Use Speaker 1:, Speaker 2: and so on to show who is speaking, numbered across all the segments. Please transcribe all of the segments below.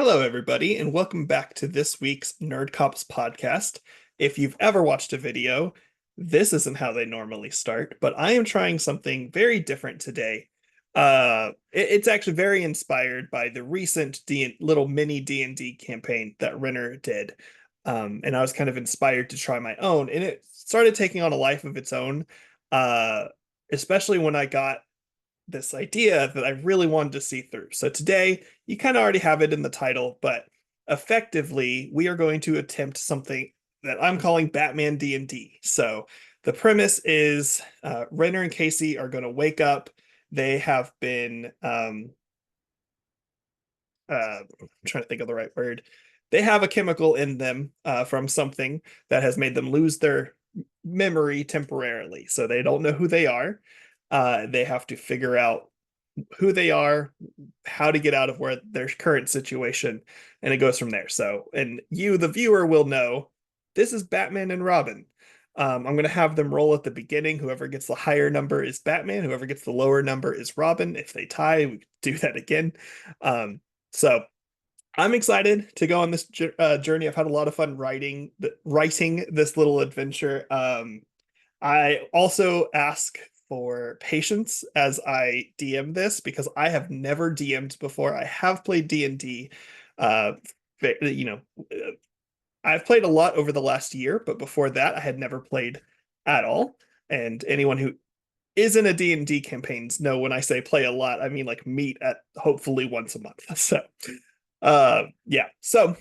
Speaker 1: Hello, everybody, and welcome back to this week's Nerd Cops podcast. If you've ever watched a video, this isn't how they normally start, but I am trying something very different today. It's actually very inspired by the recent little mini D&D campaign that Renner did. And I was kind of inspired to try my own, and it started taking on a life of its own, uh, especially when I got this idea that I really wanted to see through. So today, you kind of already have it in the title, but effectively, we are going to attempt something that I'm calling Batman DND. So the premise is Renner and Casey are going to wake up. They have been, I'm trying to think of the right word. They have a chemical in them from something that has made them lose their memory temporarily. So they don't know who they are. They have to figure out who they are, how to get out of where their current situation, and it goes from there. So, and you, the viewer, will know this is Batman and Robin. I'm going to have them roll at the beginning. Whoever gets the higher number is Batman. Whoever gets the lower number is Robin. If they tie, we do that again. So I'm excited to go on this journey. I've had a lot of fun writing this little adventure. I also ask for patience as I DM this because I have never DM'd before. I have played D&D. Uh, you know, I've played a lot over the last year, but before that, I had never played at all. And anyone who is in a D&D campaigns know when I say play a lot, I mean like meet at hopefully once a month. So, yeah. So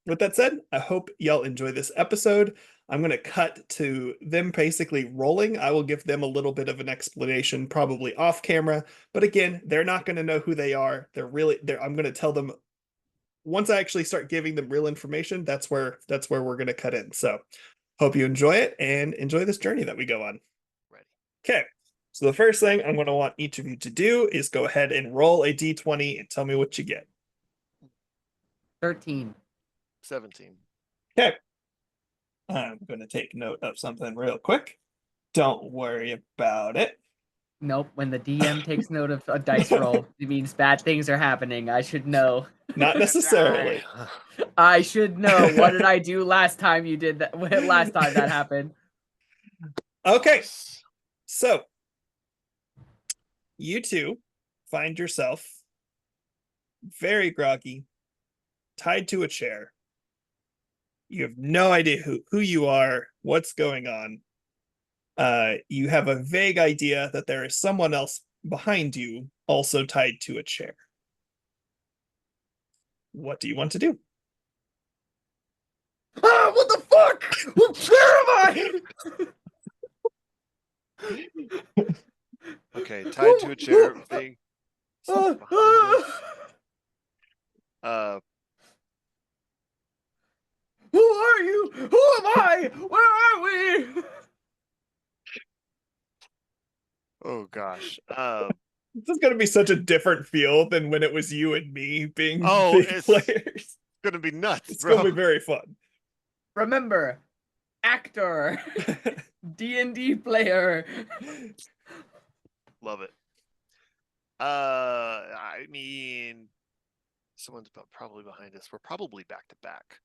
Speaker 1: with that said, I hope y'all enjoy this episode. I'm going to cut to them basically rolling. I will give them a little bit of an explanation, probably off camera. But again, they're not going to know who they are. I'm going to tell them once I actually start giving them real information, that's where we're going to cut in. So hope you enjoy it and enjoy this journey that we go on.
Speaker 2: Ready.
Speaker 1: Okay. So the first thing I'm going to want each of you to do is go ahead and roll a d20 and tell me what you get.
Speaker 3: 13.
Speaker 2: 17.
Speaker 1: Okay. I'm going to take note of something real quick. Don't worry about it.
Speaker 3: Nope. When the DM takes note of a dice roll, it means bad things are happening. I should know.
Speaker 1: Not necessarily.
Speaker 3: I should know. What did I do last time you did that? Last time that happened.
Speaker 1: Okay. So, you two find yourself very groggy, tied to a chair. You have no idea who you are, what's going on. You have a vague idea that there is someone else behind you also tied to a chair. What do you want to do?
Speaker 3: Ah, what the fuck? Where am I?
Speaker 2: Okay, tied to a chair. Thing. Behind us.
Speaker 3: Who are you? Who am I? Where are we?
Speaker 2: Oh gosh.
Speaker 1: This is going to be such a different feel than when it was you and me being big
Speaker 2: It's
Speaker 1: players.
Speaker 2: gonna be nuts,
Speaker 1: It's
Speaker 2: bro.
Speaker 1: going to be very fun.
Speaker 3: Remember, actor, D&D player.
Speaker 2: Love it. I mean, someone's probably behind us. We're probably back to back.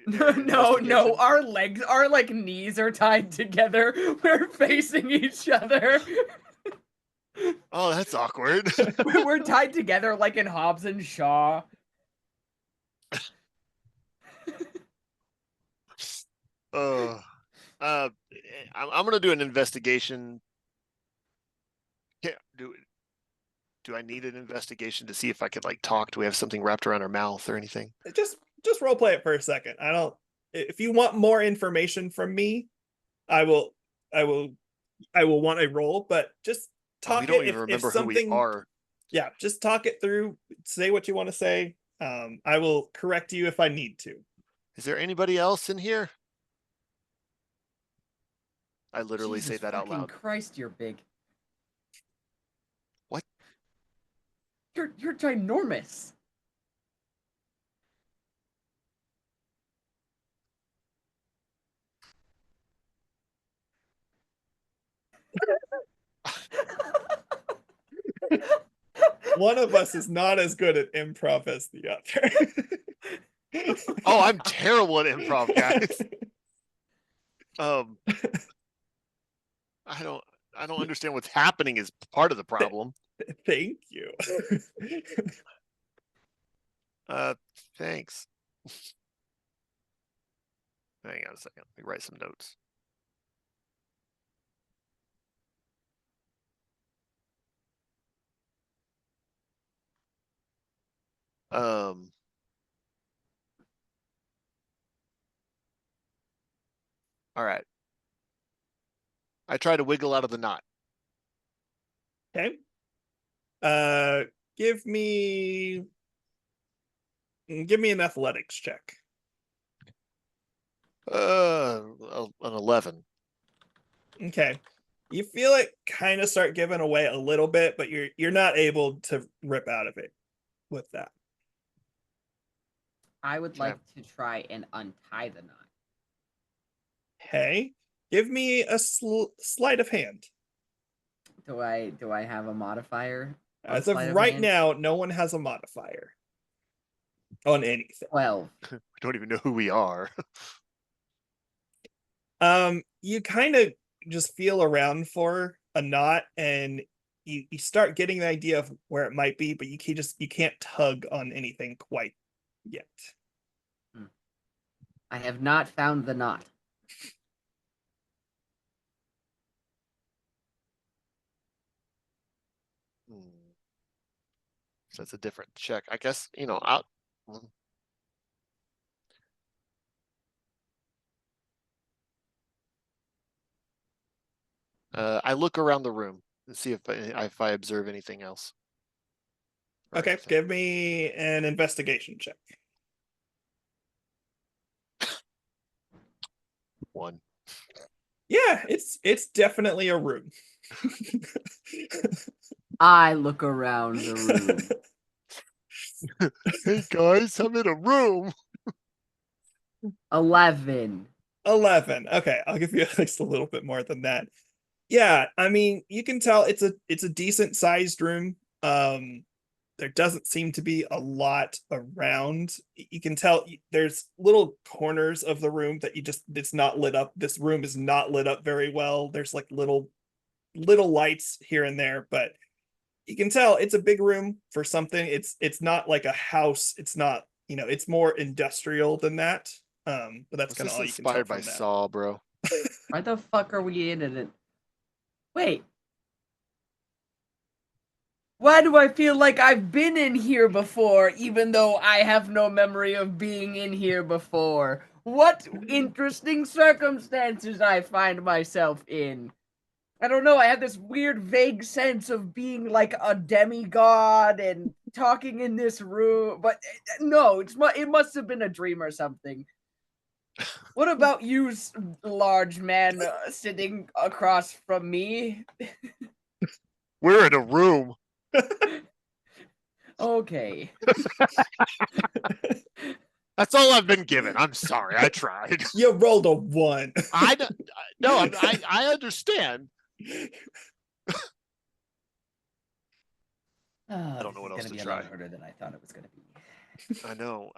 Speaker 3: No, our legs, our like knees are tied together. We're facing each other.
Speaker 2: Oh, that's awkward.
Speaker 3: We're tied together like in Hobbs and Shaw.
Speaker 2: I'm gonna do an investigation. Yeah, do I need an investigation to see if I could like talk? Do we have something wrapped around our mouth or anything?
Speaker 1: Just role play it for a second. I don't if you want more information from me, I will I will I will want a roll, but just
Speaker 2: We
Speaker 1: talk
Speaker 2: don't
Speaker 1: it
Speaker 2: even
Speaker 1: if
Speaker 2: remember who we
Speaker 1: something
Speaker 2: are.
Speaker 1: yeah, just talk it through, say what you want to say. I will correct you if I need to.
Speaker 2: Is there anybody else in here? I literally
Speaker 3: Jesus
Speaker 2: say that out
Speaker 3: fucking
Speaker 2: loud.
Speaker 3: Christ, you're big.
Speaker 2: What?
Speaker 3: You're ginormous.
Speaker 1: one of us is not as good at improv as the other.
Speaker 2: Oh, I'm terrible at improv, guys. I don't understand what's happening is part of the problem.
Speaker 1: Thank you.
Speaker 2: Thanks. Hang on a second. Let me write some notes. All right. I try to wiggle out of the knot.
Speaker 1: Okay. Give me an athletics check.
Speaker 2: An 11.
Speaker 1: Okay. You feel it kind of start giving away a little bit, but you're not able to rip out of it with that.
Speaker 3: I would like to try and untie the knot.
Speaker 1: Okay. Give me a sleight of hand.
Speaker 3: Do I have a modifier?
Speaker 1: As of right now, no one has a modifier on anything.
Speaker 3: 12.
Speaker 2: We don't even know who we are.
Speaker 1: You kind of just feel around for a knot, and you start getting the idea of where it might be, but you can't tug on anything quite yet.
Speaker 3: I have not found the knot.
Speaker 2: So it's a different check. I guess, I look around the room and see if I observe anything else.
Speaker 1: Okay, give me an investigation check.
Speaker 2: 1.
Speaker 1: Yeah, it's definitely a room.
Speaker 3: I look around the room.
Speaker 2: Hey guys, I'm in a room.
Speaker 3: 11.
Speaker 1: 11. Okay, I'll give you at least a little bit more than that. Yeah, I mean, you can tell it's a decent sized room. There doesn't seem to be a lot around. You can tell there's little corners of the room that it's not lit up. This room is not lit up very well. There's like little lights here and there, but you can tell it's a big room for something. It's not like a house. It's not, it's more industrial than that. But that's kind of all you can tell
Speaker 2: inspired
Speaker 1: from
Speaker 2: by
Speaker 1: that.
Speaker 2: Saw, bro.
Speaker 3: Why the fuck are we in it? Wait. Why do I feel like I've been in here before, even though I have no memory of being in here before? What interesting circumstances I find myself in. I don't know, I have this weird vague sense of being like a demigod and talking in this room, but no, it must have been a dream or something. What about you, large man, sitting across from me?
Speaker 2: We're in a room.
Speaker 3: Okay.
Speaker 2: That's all I've been given. I'm sorry. I tried.
Speaker 1: You rolled a 1.
Speaker 2: I understand. I don't know what else to try.
Speaker 3: Harder than I thought it was gonna be.
Speaker 2: I know.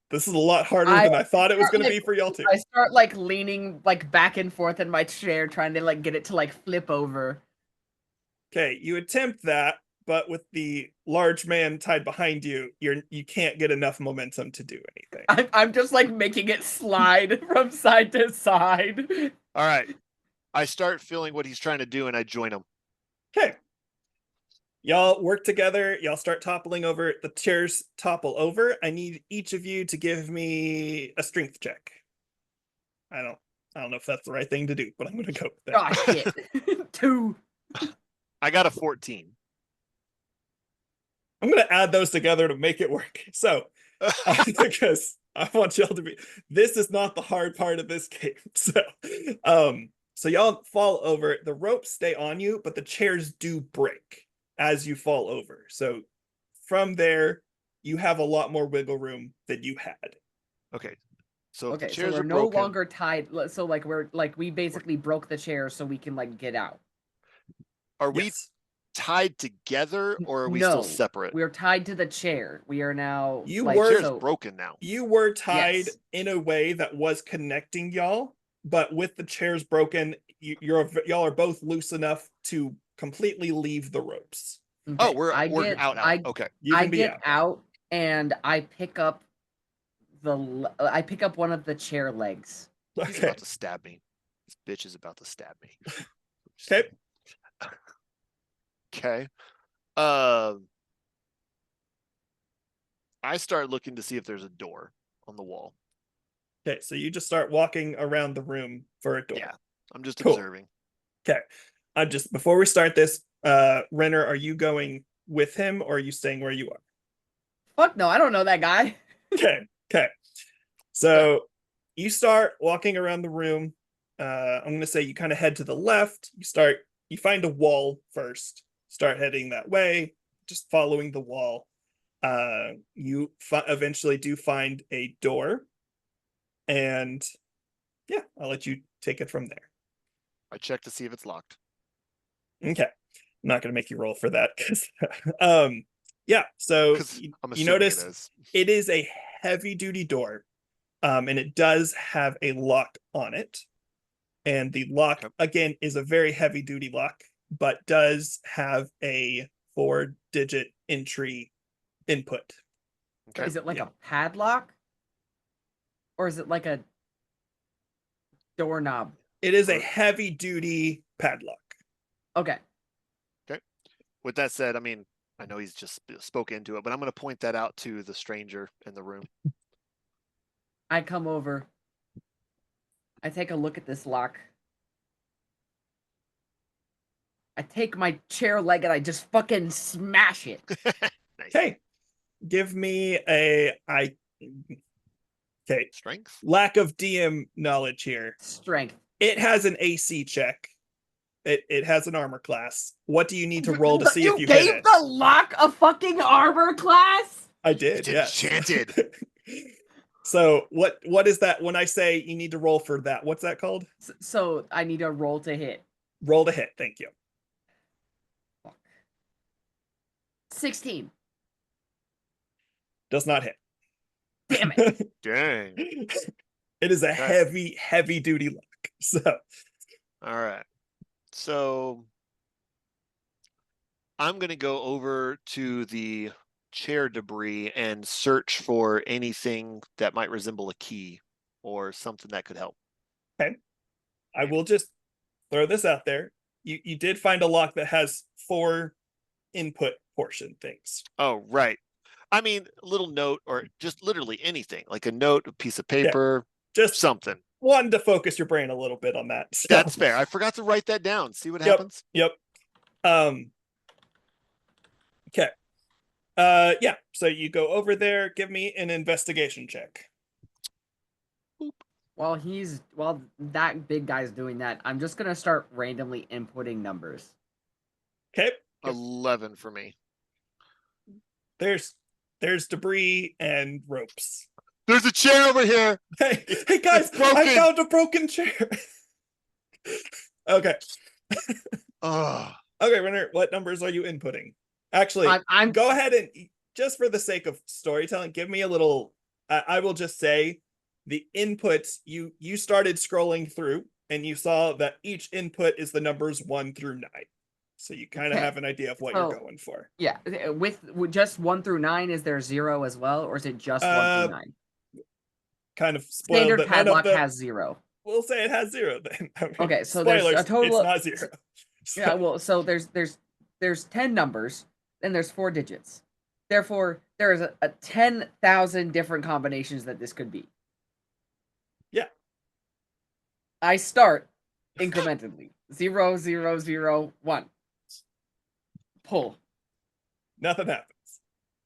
Speaker 1: This is a lot harder than I thought it was going to be for y'all too.
Speaker 3: I start like leaning like back and forth in my chair, trying to like get it to like flip over.
Speaker 1: Okay, you attempt that, but with the large man tied behind you, you can't get enough momentum to do anything.
Speaker 3: I'm just like making it slide from side to side.
Speaker 2: All right. I start feeling what he's trying to do, and I join him.
Speaker 1: Okay. Y'all work together. Y'all start toppling over. The chairs topple over. I need each of you to give me a strength check. I don't know if that's the right thing to do, but I'm going to go with that.
Speaker 3: Oh shit. 2.
Speaker 2: I got a 14.
Speaker 1: I'm going to add those together to make it work. So, because I want y'all to be, this is not the hard part of this game. So y'all fall over. The ropes stay on you, but the chairs do break as you fall over. So from there, you have a lot more wiggle room than you had.
Speaker 2: Okay. So
Speaker 3: Okay,
Speaker 2: the chairs
Speaker 3: so we're
Speaker 2: are
Speaker 3: no
Speaker 2: broken.
Speaker 3: longer tied. So we basically broke the chair so we can like get out.
Speaker 2: Are we
Speaker 1: Yes.
Speaker 2: tied together, or are we
Speaker 3: No,
Speaker 2: still separate?
Speaker 3: we're tied to the chair. We are now.
Speaker 1: You
Speaker 3: like,
Speaker 1: were-
Speaker 2: Chair's
Speaker 3: so-
Speaker 2: broken now.
Speaker 1: You were tied
Speaker 3: Yes.
Speaker 1: in a way that was connecting y'all, but with the chairs broken, y'all are both loose enough to completely leave the ropes.
Speaker 2: Oh,
Speaker 3: Okay,
Speaker 2: we're
Speaker 3: get,
Speaker 2: out.
Speaker 3: I,
Speaker 2: Okay.
Speaker 1: You
Speaker 3: I
Speaker 1: can be
Speaker 3: get
Speaker 1: out.
Speaker 3: out and I pick up I pick up one of the chair legs.
Speaker 2: He's
Speaker 1: Okay.
Speaker 2: about to stab me. This bitch is about to stab me.
Speaker 1: Okay.
Speaker 2: Okay. I start looking to see if there's a door on the wall.
Speaker 1: Okay. So you just start walking around the room for a door.
Speaker 2: Yeah. I'm just
Speaker 1: Cool.
Speaker 2: observing.
Speaker 1: Okay. Before we start this, Renner, are you going with him or are you staying where you are?
Speaker 3: Fuck no, I don't know that guy.
Speaker 1: Okay. Okay. So you start walking around the room. I'm going to say you kind of head to the left. You find a wall first. Start heading that way, just following the wall. You eventually do find a door. And yeah, I'll let you take it from there.
Speaker 2: I check to see if it's locked.
Speaker 1: Okay. I'm not going to make you roll for that because yeah, so
Speaker 2: 'Cause I'm
Speaker 1: you
Speaker 2: assuming
Speaker 1: notice
Speaker 2: it is.
Speaker 1: it is a heavy duty door. And it does have a lock on it. And the lock,
Speaker 2: Okay.
Speaker 1: again, is a very heavy duty lock, but does have a 4-digit entry input.
Speaker 2: Okay.
Speaker 3: Is it like
Speaker 1: Yeah.
Speaker 3: a padlock? Or is it like a doorknob?
Speaker 1: It is a
Speaker 2: Or-
Speaker 1: heavy duty padlock.
Speaker 3: Okay.
Speaker 2: With that said, I mean, I know he's just spoke into it, but I'm going to point that out to the stranger in the room.
Speaker 3: I come over. I take a look at this lock. I take my chair leg and I just fucking smash it.
Speaker 2: Nice.
Speaker 1: Okay. Give me okay.
Speaker 2: Strength?
Speaker 1: Lack of DM knowledge here.
Speaker 3: Strength.
Speaker 1: It has an AC check. It has an armor class. What do you need to roll to see if you hit
Speaker 3: gave
Speaker 1: it?
Speaker 3: the lock a fucking armor class?
Speaker 1: I did,
Speaker 2: It's
Speaker 1: yes.
Speaker 2: enchanted.
Speaker 1: So what is that when I say you need to roll for that? What's that called?
Speaker 3: So I need a roll to hit.
Speaker 1: Roll to hit. Thank you.
Speaker 3: 16.
Speaker 1: Does not hit.
Speaker 3: Damn it.
Speaker 2: Dang.
Speaker 1: It is a
Speaker 2: Okay.
Speaker 1: heavy duty lock. So
Speaker 2: All right. So I'm going to go over to the chair debris and search for anything that might resemble a key or something that could help.
Speaker 1: I will just throw this out there. You did find a lock that has 4 input portion things.
Speaker 2: Oh, right. I mean, a little note or just literally anything, like a note, a piece of paper,
Speaker 1: Just
Speaker 2: something.
Speaker 1: wanted to focus your brain a little bit on that. So.
Speaker 2: That's fair. I forgot to write that down. See what
Speaker 1: Yep.
Speaker 2: happens.
Speaker 1: Yep. Okay. Yeah. So you go over there. Give me an investigation check.
Speaker 3: While that big guy's doing that, I'm just gonna start randomly inputting numbers.
Speaker 1: Okay.
Speaker 2: 11 for me.
Speaker 1: There's debris and ropes.
Speaker 2: There's a chair over here.
Speaker 1: Hey guys,
Speaker 2: It's broken.
Speaker 1: I found a broken chair. Okay.
Speaker 2: Oh,
Speaker 1: Okay, Renner, what numbers are you inputting? Actually,
Speaker 3: I'm
Speaker 1: go ahead and just for the sake of storytelling, give me a little. I will just say the inputs you started scrolling through and you saw that each input is the numbers 1 through 9. So you kind of
Speaker 3: Okay.
Speaker 1: have an idea of what
Speaker 3: So-
Speaker 1: you're going for.
Speaker 3: yeah. With just 1 through 9, is there 0 as well, or is it just 1 through 9?
Speaker 1: Kind of spoiled
Speaker 3: Standard
Speaker 1: that none of
Speaker 3: padlock
Speaker 1: the.
Speaker 3: has 0.
Speaker 1: We'll say it has 0 then. I mean,
Speaker 3: Okay, so there's
Speaker 1: spoilers,
Speaker 3: a total
Speaker 1: it's
Speaker 3: of-
Speaker 1: not 0. So-
Speaker 3: Yeah, well, so there's 10 numbers, and there's 4 digits. Therefore, there is a 10,000 different combinations that this could be.
Speaker 1: Yeah.
Speaker 3: I start incrementally. 0, 0, 0, 1. Pull.
Speaker 1: Nothing happens.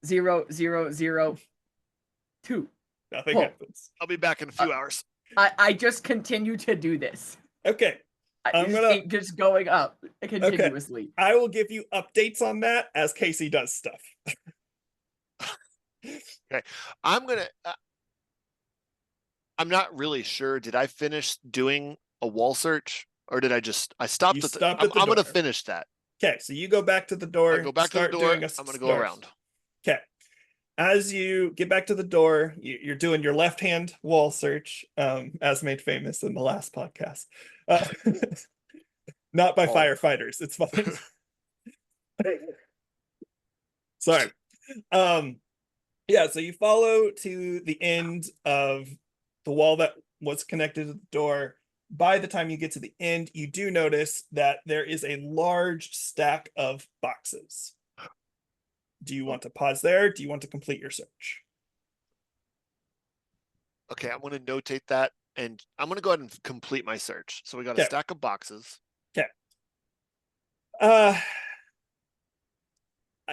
Speaker 3: 0, 0, 0, 2.
Speaker 1: Nothing
Speaker 3: Pull.
Speaker 1: happens.
Speaker 2: I'll be back in a few hours.
Speaker 3: I just continue to do this.
Speaker 1: Okay. I'm gonna-
Speaker 3: Keep just going up continuously.
Speaker 1: I will give you updates on that as Casey does stuff.
Speaker 2: I'm gonna. I'm not really sure. Did I finish doing a wall search, or did I stopped
Speaker 1: You
Speaker 2: at
Speaker 1: stopped
Speaker 2: the?
Speaker 1: at the
Speaker 2: I'm gonna
Speaker 1: door.
Speaker 2: finish that.
Speaker 1: Okay, so you go back to the
Speaker 2: I
Speaker 1: door.
Speaker 2: go back to the
Speaker 1: start
Speaker 2: door.
Speaker 1: doing
Speaker 2: I'm gonna go around.
Speaker 1: Okay. As you get back to the door, you're doing your left hand wall search, as made famous in the last podcast. Uh, not by
Speaker 2: Oh.
Speaker 1: firefighters. It's fine. Sorry. Yeah, so you follow to the end of the wall that was connected to the door. By the time you get to the end, you do notice that there is a large stack of boxes. Do you want to pause there? Do you want to complete your search?
Speaker 2: Okay, I'm gonna notate that, and I'm gonna go ahead and complete my search. So we got a
Speaker 1: Okay.
Speaker 2: stack of boxes.
Speaker 1: Uh,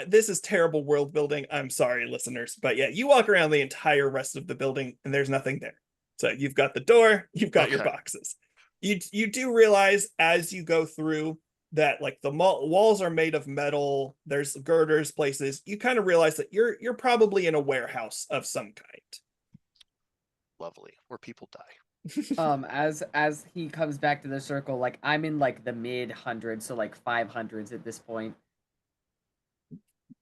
Speaker 1: this is terrible world building. I'm sorry, listeners, but yeah, you walk around the entire rest of the building and there's nothing there. So you've got the door, you've got your
Speaker 2: Okay.
Speaker 1: boxes. You do realize as you go through that like the walls are made of metal. There's girders places. You kind of realize that you're probably in a warehouse of some kind.
Speaker 2: Lovely, where people die.
Speaker 3: As he comes back to the circle, like I'm in like the mid hundreds, so like 500s at this point.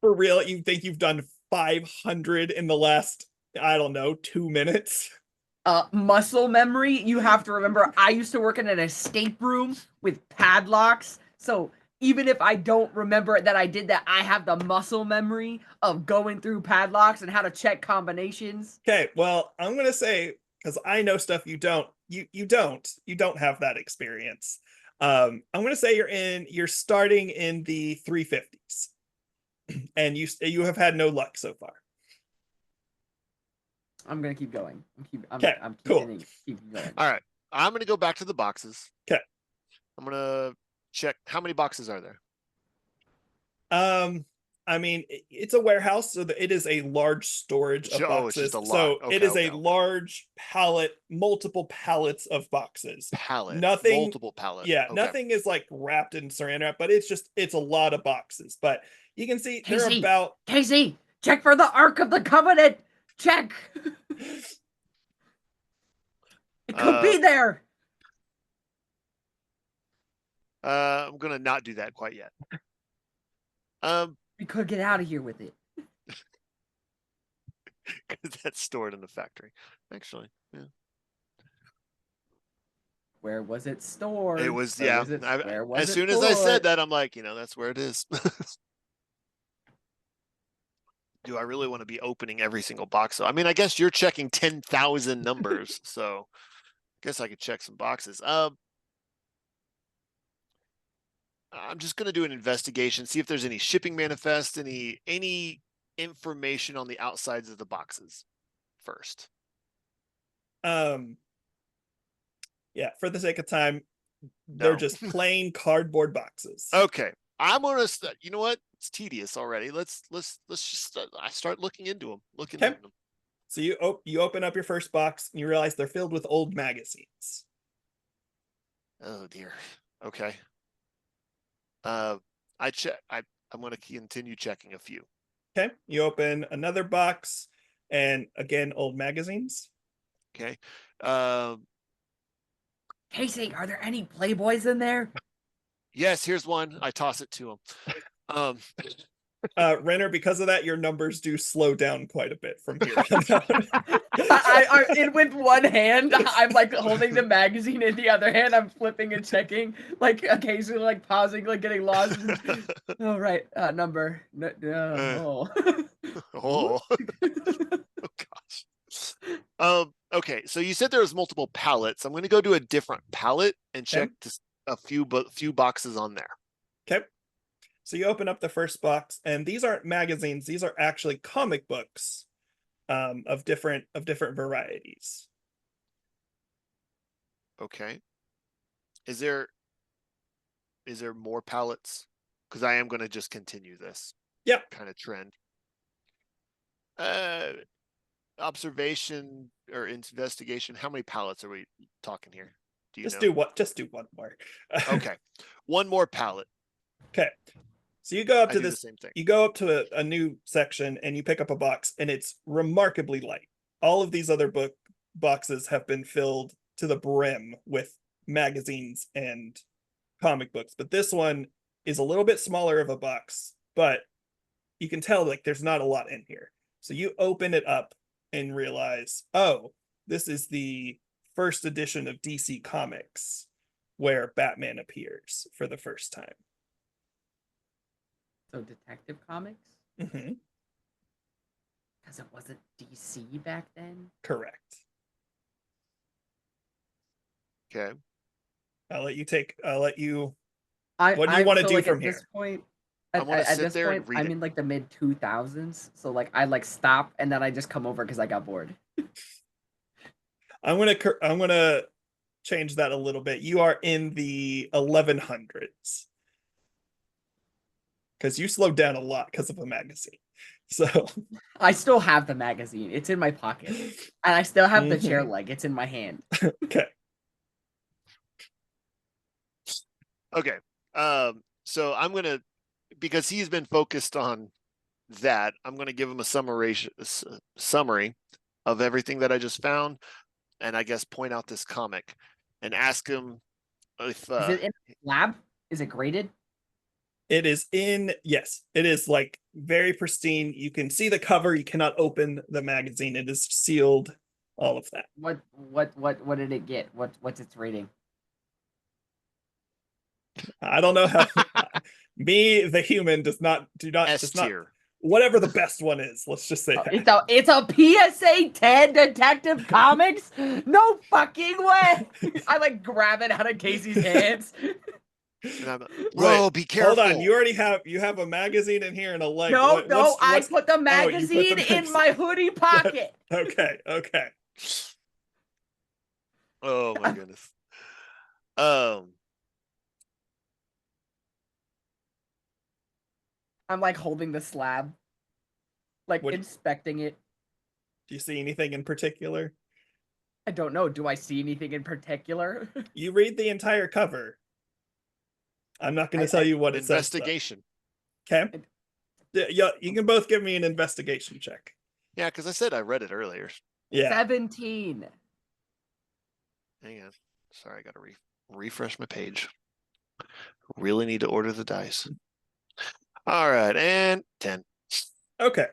Speaker 1: For real, you think you've done 500 in the last, I don't know, 2 minutes?
Speaker 3: Muscle memory, you have to remember I used to work in an escape room with padlocks, so even if I don't remember that I did that, I have the muscle memory of going through padlocks and how to check combinations.
Speaker 1: Okay, well, I'm gonna say, because I know stuff you don't, you don't have that experience. I'm gonna say you're starting in the 350s, and you have had no luck so far.
Speaker 3: I'm gonna keep going.
Speaker 1: Okay,
Speaker 3: I'm
Speaker 1: cool.
Speaker 3: keeping going.
Speaker 2: All right, I'm gonna go back to the boxes.
Speaker 1: Okay.
Speaker 2: I'm gonna check how many boxes are there.
Speaker 1: I mean, it's a warehouse, so it is a large storage of
Speaker 2: Oh, it's just
Speaker 1: boxes.
Speaker 2: a lot.
Speaker 1: So it is a large pallet, multiple pallets of boxes.
Speaker 2: Pallets,
Speaker 1: Nothing,
Speaker 2: multiple pallets.
Speaker 1: yeah,
Speaker 2: Okay.
Speaker 1: nothing is like wrapped in saran wrap, but it's a lot of boxes. But you can see they're
Speaker 3: Casey,
Speaker 1: about
Speaker 3: Casey, check for the Ark of the Covenant. Check. It could be there.
Speaker 2: I'm gonna not do that quite yet.
Speaker 3: We could get out of here with it.
Speaker 2: Because that's stored in the factory. Actually, yeah.
Speaker 3: Where was it stored?
Speaker 2: It was,
Speaker 3: Where
Speaker 2: yeah.
Speaker 3: was it- where was
Speaker 2: As
Speaker 3: it
Speaker 2: soon as I said
Speaker 3: put?
Speaker 2: that, I'm like, that's where it is. Do I really want to be opening every single box? So, I mean, I guess you're checking 10,000 numbers, so I guess I could check some boxes. I'm just gonna do an investigation, see if there's any shipping manifest, any information on the outsides of the boxes first.
Speaker 1: Yeah, for the sake of time, they're
Speaker 2: No.
Speaker 1: just plain cardboard boxes.
Speaker 2: Okay, I'm gonna. You know what? It's tedious already. Let's just. I start looking into them. Looking
Speaker 1: Okay.
Speaker 2: into them.
Speaker 1: So you open up your first box and you realize they're filled with old magazines.
Speaker 2: Oh dear. Okay. I'm gonna continue checking a few.
Speaker 1: Okay. You open another box and again old magazines.
Speaker 2: Okay.
Speaker 3: Casey, are there any Playboys in there?
Speaker 2: Yes. Here's one. I toss it to him.
Speaker 1: Renner, because of that, your numbers do slow down quite a bit from here on out.
Speaker 3: In with one hand, I'm like holding the magazine, in the other hand, I'm flipping and checking, like occasionally like pausing, like getting lost. Oh right, number. Oh.
Speaker 2: Oh. Oh gosh. Okay, so you said there was multiple pallets. I'm going to go to a different pallet and check a few boxes on there.
Speaker 1: Okay. So you open up the first box, and these aren't magazines; these are actually comic books, of different varieties.
Speaker 2: Okay. Is there more pallets? Because I am going to just continue this.
Speaker 1: Yep.
Speaker 2: Kind of trend. Observation or investigation. How many pallets are we talking here? Do you know?
Speaker 1: Just do one more.
Speaker 2: Okay. One more pallet.
Speaker 1: Okay. So you go up to
Speaker 2: the
Speaker 1: this.
Speaker 2: same thing.
Speaker 1: You go up to a new section and you pick up a box, and it's remarkably light. All of these other boxes have been filled to the brim with magazines and comic books, but this one is a little bit smaller of a box, but you can tell like there's not a lot in here. So you open it up and realize, oh, this is the first edition of DC Comics where Batman appears for the first time.
Speaker 3: So Detective Comics?
Speaker 1: Mm-hmm.
Speaker 3: Because it wasn't DC back then?
Speaker 1: Correct.
Speaker 2: Okay.
Speaker 1: I'll let you
Speaker 3: What
Speaker 1: do you want to
Speaker 3: so
Speaker 1: do
Speaker 3: like
Speaker 1: from
Speaker 3: at
Speaker 1: here?
Speaker 3: this point,
Speaker 2: I wanna
Speaker 3: at
Speaker 2: sit
Speaker 3: this
Speaker 2: there and
Speaker 3: point,
Speaker 2: read
Speaker 3: I'm
Speaker 2: it.
Speaker 3: in like the mid 2000s. So like I like stop and then I just come over because I got bored.
Speaker 1: I'm gonna change that a little bit. You are in the 1100s because you slowed down a lot because of a magazine. So
Speaker 3: I still have the magazine. It's in my pocket. And I still have the chair
Speaker 1: Mhm.
Speaker 3: leg. It's in my hand.
Speaker 1: Okay.
Speaker 2: Okay. So I'm gonna, because he's been focused on that, I'm gonna give him a summary of everything that I just found, and I guess point out this comic and ask him if
Speaker 3: Is it in a lab? Is it graded?
Speaker 1: It is yes, it is like very pristine. You can see the cover, you cannot open the magazine. It is sealed, all of that.
Speaker 3: What did it get? What's its rating?
Speaker 1: I don't know how me, the human, does not
Speaker 2: S tier.
Speaker 1: whatever the best one is. Let's just say that.
Speaker 3: It's a PSA 10 Detective Comics? No fucking way! I like grab it out of Casey's hands.
Speaker 2: And I'm, bro,
Speaker 1: Wait,
Speaker 2: be careful.
Speaker 1: hold on. You have a magazine in here and a leg.
Speaker 3: No, I
Speaker 1: what's
Speaker 3: put the
Speaker 1: you put the
Speaker 3: magazine in my hoodie pocket.
Speaker 1: Okay.
Speaker 2: Oh my goodness. Um,
Speaker 3: I'm like holding the slab, like
Speaker 1: What-
Speaker 3: inspecting it.
Speaker 1: Do you see anything in particular?
Speaker 3: I don't know. Do I see anything in particular?
Speaker 1: You read the entire cover. I'm not going
Speaker 3: I-
Speaker 1: to tell you what it says.
Speaker 2: investigation.
Speaker 1: Okay. Yeah, you can both give me an investigation check.
Speaker 2: Yeah, because I said I read it earlier.
Speaker 1: Yeah.
Speaker 3: 17.
Speaker 2: Hang on. Sorry, I got to refresh my page. Really need to order the dice. All right, and 10.
Speaker 1: Okay.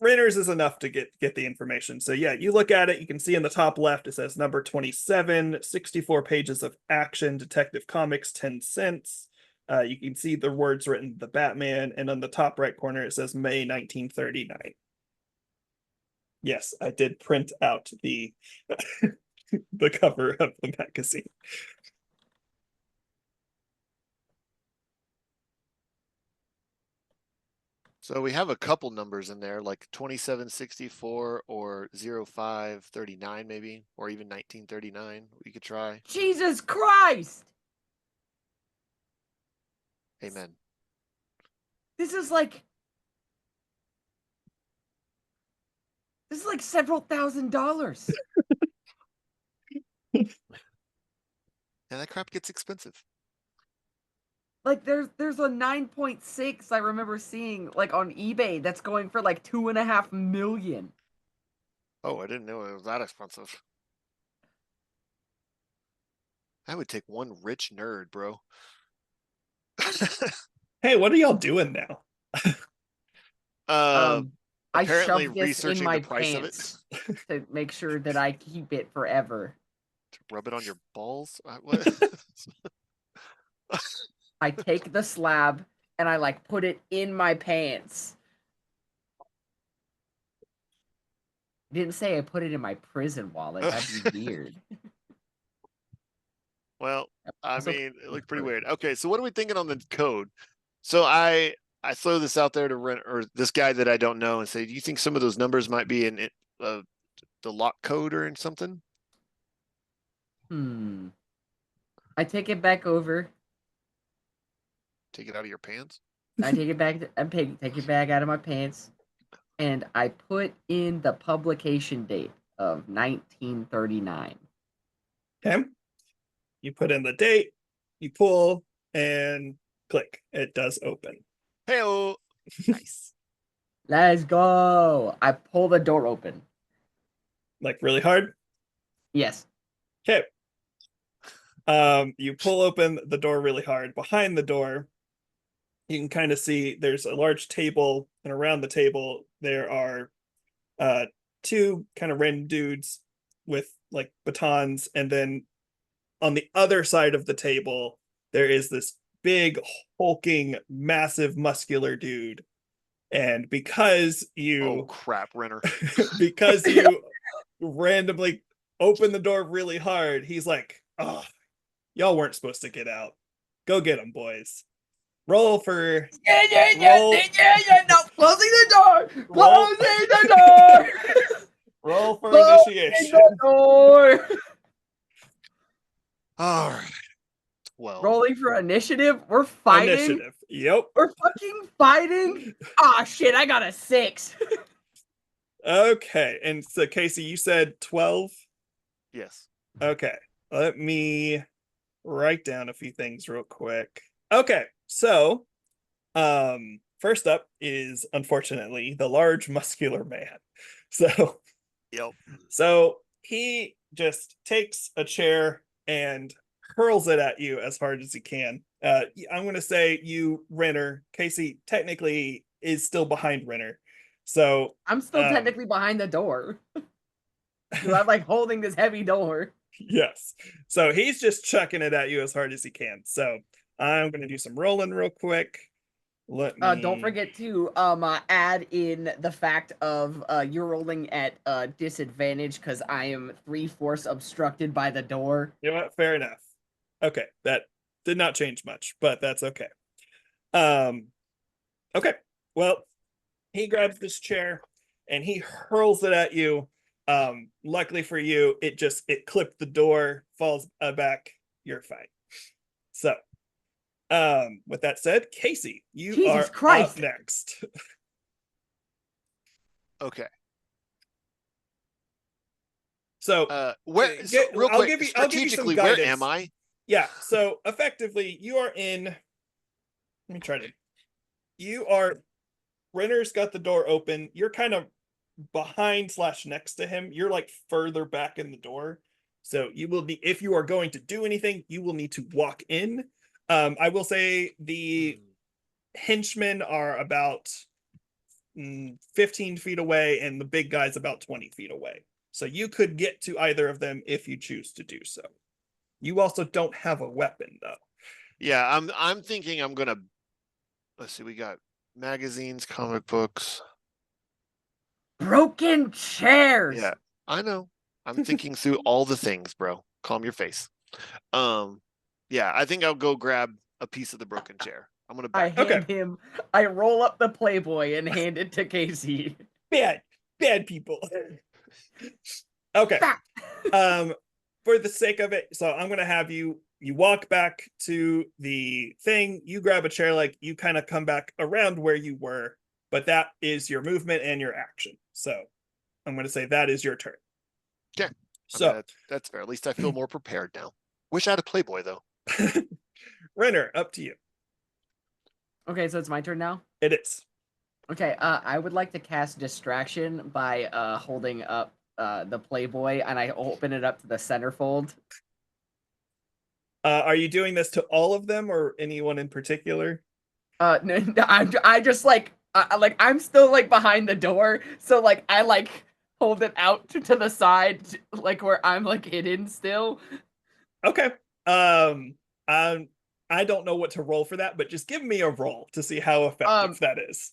Speaker 1: Renner's is enough to get the information. So yeah, you look at it, you can see in the top left it says number 27, 64 pages of action, Detective Comics, 10 cents. You can see the words written the Batman, and on the top right corner it says May 1939. Yes, I did print out the the cover of the magazine.
Speaker 2: So we have a couple numbers in there, like 2764 or 0539 maybe, or even 1939. We could try.
Speaker 3: Jesus Christ!
Speaker 2: Amen.
Speaker 3: This is like several $1,000s.
Speaker 2: Yeah, that crap gets expensive.
Speaker 3: Like there's a 9.6 I remember seeing like on eBay that's going for like 2.5 million.
Speaker 2: Oh, I didn't know it was that expensive. I would take one rich nerd, bro.
Speaker 1: Hey, what are y'all doing now?
Speaker 3: I
Speaker 2: apparently
Speaker 3: shoved this in
Speaker 2: researching
Speaker 3: my
Speaker 2: the price
Speaker 3: pants
Speaker 2: of it.
Speaker 3: to make sure that I keep it forever.
Speaker 2: To rub it on your balls? What?
Speaker 3: I take the slab and I like put it in my pants. Didn't say I put it in my prison wallet. That'd be weird.
Speaker 2: Well, I
Speaker 3: Also-
Speaker 2: mean, it looked pretty weird. Okay, so what are we thinking on the code? So I throw this out there to Renner, or this guy that I don't know, and say, do you think some of those numbers might be in the lock code or in something?
Speaker 3: I take it back over.
Speaker 2: Take it out of your pants.
Speaker 3: I take it back. Take it back out of my pants, and I put in the publication date of 1939.
Speaker 1: Okay. You put in the date, you pull, and click. It does open.
Speaker 2: Hey,
Speaker 1: Nice.
Speaker 3: Let's go. I pull the door open.
Speaker 1: Like really hard?
Speaker 3: Yes.
Speaker 1: Okay. You pull open the door really hard. Behind the door you can kind of see there's a large table, and around the table there are two kind of random dudes with like batons, and then on the other side of the table there is this big hulking massive muscular dude. And because
Speaker 2: Oh
Speaker 1: you
Speaker 2: crap, Renner.
Speaker 1: because you randomly open the door really hard, he's like, oh, y'all weren't supposed to get out. Go get them, boys. Roll for roll
Speaker 3: No, closing the door.
Speaker 1: Roll.
Speaker 3: Closing the door.
Speaker 1: roll for
Speaker 3: Closing
Speaker 1: initiation.
Speaker 3: the door.
Speaker 2: All right. 12.
Speaker 3: Rolling for initiative. We're fighting.
Speaker 1: Initiative. Yep.
Speaker 3: We're fucking fighting. Ah, shit! I got a 6.
Speaker 1: Okay. And so Casey, you said 12.
Speaker 2: Yes.
Speaker 1: Okay. Let me write down a few things real quick. Okay. So, first up is unfortunately the large muscular man. So,
Speaker 2: Yep.
Speaker 1: so he just takes a chair and hurls it at you as hard as he can. I'm going to say you, Renner. Casey technically is still behind Renner. So
Speaker 3: I'm still technically behind the door. So I'm like holding this heavy door.
Speaker 1: yes. So he's just chucking it at you as hard as he can. So I'm going to do some rolling real quick. Let me.
Speaker 3: Don't forget to add in the fact of you're rolling at disadvantage because I am 3/4 obstructed by the door.
Speaker 1: You know what? Fair enough. Okay, that did not change much, but that's okay. Okay. Well, he grabs this chair and he hurls it at you. Luckily for you, it clipped the door, falls back. You're fine. So, with that said, Casey, you
Speaker 3: Jesus
Speaker 1: are
Speaker 3: Christ.
Speaker 1: up next.
Speaker 2: Okay.
Speaker 1: So,
Speaker 2: Where? So,
Speaker 1: get-
Speaker 2: real
Speaker 1: I'll
Speaker 2: quick,
Speaker 1: give you- I'll give you some
Speaker 2: strategically, where
Speaker 1: guidance.
Speaker 2: am I?
Speaker 1: yeah. So effectively, you are in. Let me try to. You are. Renner's got the door open. You're kind of behind / next to him. You're like further back in the door. So you will be, if you are going to do anything, you will need to walk in. I will say the henchmen are about 15 feet away, and the big guy's about 20 feet away. So you could get to either of them if you choose to do so. You also don't have a weapon, though.
Speaker 2: Yeah, I'm thinking I'm gonna. Let's see. We got magazines, comic books.
Speaker 3: Broken chairs.
Speaker 2: Yeah, I know. I'm thinking through all the things, bro. Calm your face. Yeah, I think I'll go grab a piece of the broken chair. I'm gonna
Speaker 3: I
Speaker 2: back.
Speaker 3: hand him. I roll up the Playboy and hand it to Casey.
Speaker 1: Bad people. Okay. For the sake of it, so I'm gonna have you walk back to the thing, you grab a chair, like you kind of come back around where you were, but that is your movement and your action. So I'm gonna say that is your turn.
Speaker 2: Yeah.
Speaker 1: So
Speaker 2: That's fair. At least I feel more prepared now. Wish I had a Playboy though.
Speaker 1: Renner, up to you.
Speaker 3: Okay, so it's my turn now.
Speaker 1: It is.
Speaker 3: Okay, I would like to cast distraction by holding up the Playboy, and I open it up to the centerfold.
Speaker 1: Are you doing this to all of them or anyone in particular?
Speaker 3: No, I just like I'm still like behind the door, so like I like hold it out to the side, like where I'm like hidden still.
Speaker 1: Okay. I don't know what to roll for that, but just give me a roll to see how effective that is.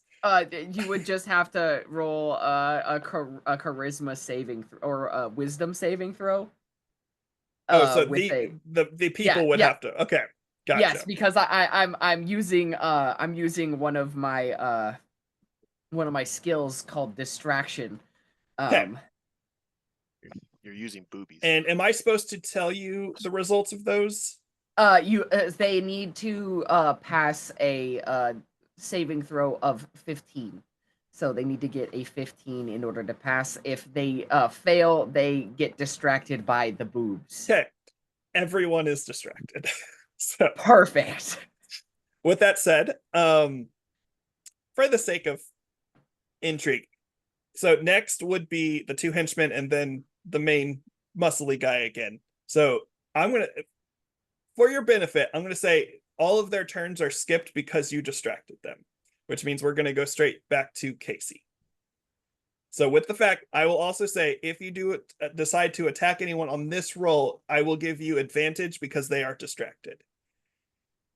Speaker 3: You would just have to roll a charisma saving or a wisdom saving throw.
Speaker 1: So
Speaker 3: with
Speaker 1: the people would have to. Okay, gotcha.
Speaker 3: Yes, because I'm using one of my skills called distraction.
Speaker 1: Okay.
Speaker 2: You're using boobies.
Speaker 1: And am I supposed to tell you the results of those?
Speaker 3: They need to pass a saving throw of 15. So they need to get a 15 in order to pass. If they fail, they get distracted by the boobs.
Speaker 1: Okay. Everyone is distracted. So
Speaker 3: perfect.
Speaker 1: With that said, for the sake of intrigue, so next would be the two henchmen and then the main muscly guy again. So I'm gonna, for your benefit, I'm gonna say all of their turns are skipped because you distracted them, which means we're going to go straight back to Casey. So with the fact, I will also say, if you do decide to attack anyone on this roll, I will give you advantage because they are distracted,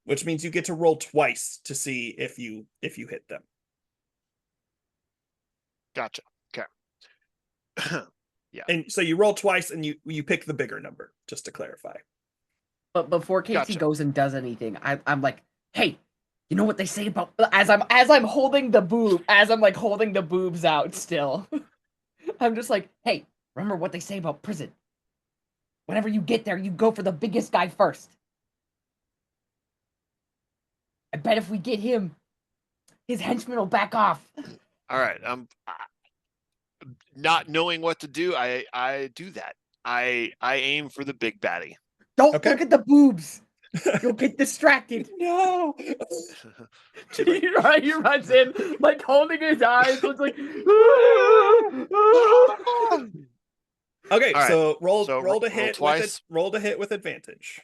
Speaker 1: which means you get to roll twice to see if you hit them.
Speaker 2: Gotcha. Okay.
Speaker 1: And so you roll twice and you pick the bigger number, just to clarify.
Speaker 3: But before Casey
Speaker 2: Gotcha.
Speaker 3: goes and does anything, I'm like, hey, you know what they say about as I'm holding the boobs out still. I'm just like, hey, remember what they say about prison. Whenever you get there, you go for the biggest guy first. I bet if we get him, his henchmen will back off.
Speaker 2: All right. Not knowing what to do, I do that. I aim for the big baddie.
Speaker 3: Don't
Speaker 1: Okay.
Speaker 3: look at the boobs. You'll get distracted.
Speaker 1: No.
Speaker 2: Too late.
Speaker 3: He runs in, like holding his eyes, looks like.
Speaker 1: Okay,
Speaker 2: All right,
Speaker 1: so roll
Speaker 2: so
Speaker 1: roll to
Speaker 2: roll
Speaker 1: hit
Speaker 2: twice?
Speaker 1: roll to hit with advantage.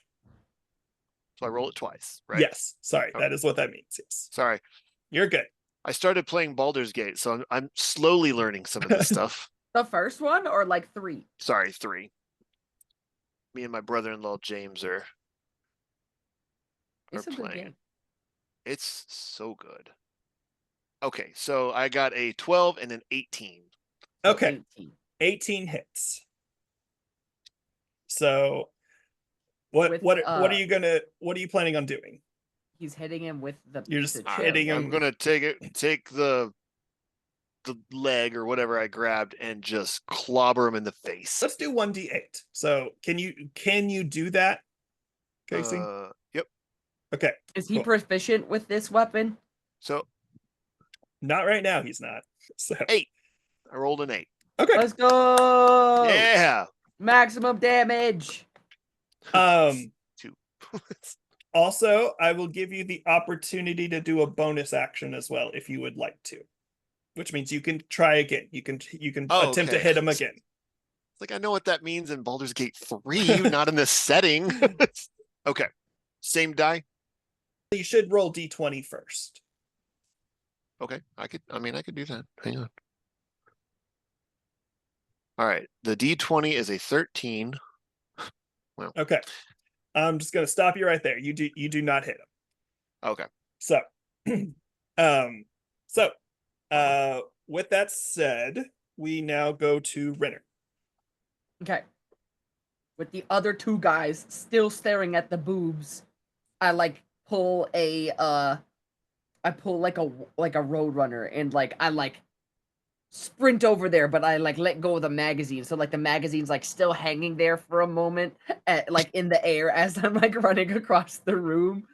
Speaker 2: So I roll it twice, right?
Speaker 1: Yes, sorry,
Speaker 2: Oh.
Speaker 1: that is what that means. Yes,
Speaker 2: Sorry.
Speaker 1: you're good.
Speaker 2: I started playing Baldur's Gate, so I'm slowly learning some of this stuff.
Speaker 3: The first one or like 3?
Speaker 2: Sorry, 3. Me and my brother-in-law James are
Speaker 3: It's a good
Speaker 2: playing.
Speaker 3: game.
Speaker 2: It's so good. Okay, so I got a 12 and an 18.
Speaker 1: Okay,
Speaker 3: 18.
Speaker 1: 18 hits. So what
Speaker 3: With,
Speaker 1: what are you planning on doing?
Speaker 3: He's hitting him with the.
Speaker 1: You're just
Speaker 3: the
Speaker 1: hitting
Speaker 3: chair.
Speaker 1: him.
Speaker 2: I'm gonna take the leg or whatever I grabbed and just clobber him in the face.
Speaker 1: Let's do 1d8. So can you do that, Casey?
Speaker 2: Yep.
Speaker 1: Okay.
Speaker 3: Is he
Speaker 1: cool.
Speaker 3: proficient with this weapon?
Speaker 2: So
Speaker 1: Not right now, he's not. So
Speaker 2: 8. I rolled an 8.
Speaker 1: okay.
Speaker 3: Let's go!
Speaker 2: Yeah.
Speaker 3: Maximum damage.
Speaker 2: 2.
Speaker 1: Also, I will give you the opportunity to do a bonus action as well if you would like to, which means you can try again. You can
Speaker 2: Oh,
Speaker 1: attempt to
Speaker 2: okay.
Speaker 1: hit him again.
Speaker 2: It's like I know what that means in Baldur's Gate 3, not in this setting. Okay. Same die.
Speaker 1: You should roll d20 first.
Speaker 2: Okay. I could do that. Hang on. All right. The D20 is a 13. Well.
Speaker 1: Okay. I'm just gonna stop you right there. You do not hit him.
Speaker 2: Okay.
Speaker 1: So with that said, we now go to Renner.
Speaker 3: Okay. With the other 2 guys still staring at the boobs, I like pull a like a roadrunner and like I like sprint over there, but I like let go of the magazine, so like the magazine's like still hanging there for a moment, like in the air as I'm like running across the room.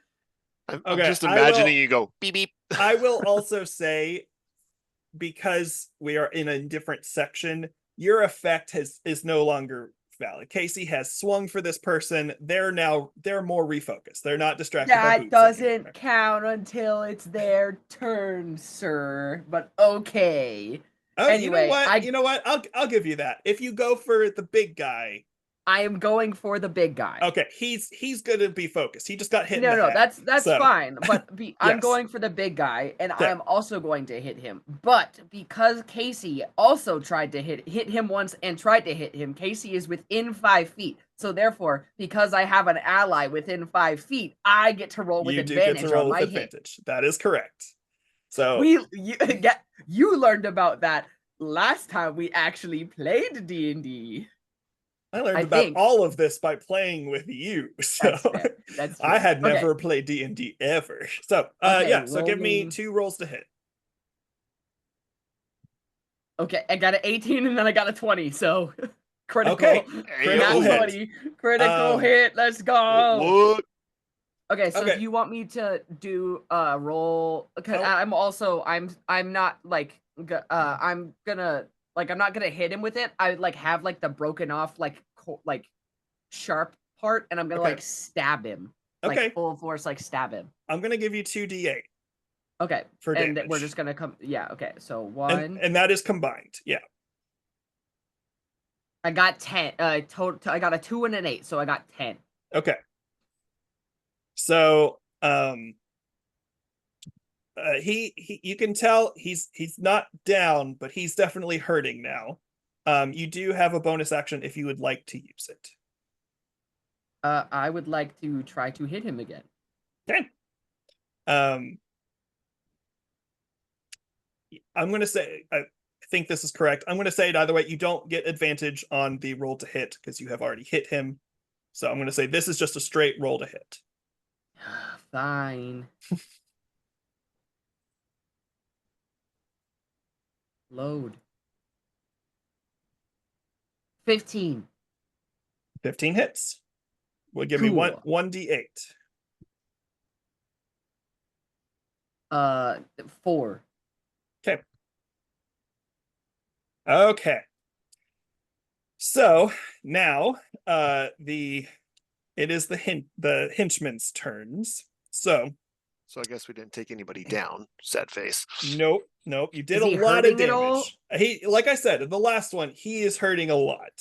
Speaker 2: I'm just imagining you go beep beep.
Speaker 1: I will also say, because we are in a different section, your effect is no longer valid. Casey has swung for this person. They're more refocused. They're not distracted by
Speaker 3: That
Speaker 1: boobs
Speaker 3: doesn't
Speaker 1: anymore.
Speaker 3: count until it's their turn, sir. But okay.
Speaker 1: Oh,
Speaker 3: Anyway,
Speaker 1: you know what? I'll give you that. If you go for the big guy,
Speaker 3: I am going for the big guy.
Speaker 1: okay, he's gonna be focused. He just got hit.
Speaker 3: No,
Speaker 1: in the head,
Speaker 3: that's
Speaker 1: so.
Speaker 3: fine. But I'm
Speaker 1: Yes.
Speaker 3: going for the big guy, and
Speaker 1: Okay.
Speaker 3: I'm also going to hit him. But because Casey also tried to hit him once and tried to hit him, Casey is within 5 feet. So therefore, because I have an ally within 5 feet, I get to roll with
Speaker 1: You do
Speaker 3: advantage
Speaker 1: get to roll
Speaker 3: on
Speaker 1: with
Speaker 3: my
Speaker 1: advantage. That is correct. So
Speaker 3: you learned about that last time we actually played D&D.
Speaker 1: I learned about all of this by playing with you. So
Speaker 3: That's fair. That's true.
Speaker 1: I had
Speaker 3: Okay.
Speaker 1: never played D&D ever. So
Speaker 3: Okay,
Speaker 1: yeah, so give me
Speaker 3: rolling.
Speaker 1: 2 rolls to hit.
Speaker 3: Okay, I got an 18 and then I got a 20, so critical.
Speaker 1: Okay,
Speaker 3: Critical
Speaker 1: hit.
Speaker 3: 20. Critical hit. Let's go.
Speaker 2: What?
Speaker 3: Okay, so
Speaker 1: Okay.
Speaker 3: do you want me to do roll? Because
Speaker 1: Oh.
Speaker 3: I'm also I'm not like I'm not gonna hit him with it. I like have like the broken off like sharp part, and I'm gonna
Speaker 1: Okay.
Speaker 3: like stab him.
Speaker 1: Okay.
Speaker 3: Like full force, like stab him.
Speaker 1: I'm gonna give you 2d8
Speaker 3: Okay.
Speaker 1: for
Speaker 3: and
Speaker 1: damage.
Speaker 3: we're just gonna come. Yeah. Okay. So 1.
Speaker 1: and that is combined. Yeah.
Speaker 3: I got 10. Total. I got a 2 and an 8, so I got 10.
Speaker 1: Okay. So He you can tell he's not down, but he's definitely hurting now. You do have a bonus action if you would like to use it.
Speaker 3: I would like to try to hit him again.
Speaker 1: Okay. I'm going to say, I think this is correct. I'm going to say it either way. You don't get advantage on the roll to hit because you have already hit him. So I'm going to say this is just a straight roll to hit.
Speaker 3: Fine. Load. 15.
Speaker 1: 15 hits. Will give
Speaker 3: Cool.
Speaker 1: me 1d8.
Speaker 3: 4.
Speaker 1: Okay. Okay. So now it is the henchman's turns. So
Speaker 2: I guess we didn't take anybody down. Sad face.
Speaker 1: nope. You did
Speaker 3: Is
Speaker 1: a
Speaker 3: he
Speaker 1: lot of
Speaker 3: hurting at all?
Speaker 1: damage. He, like I said, in the last one, he is hurting a lot.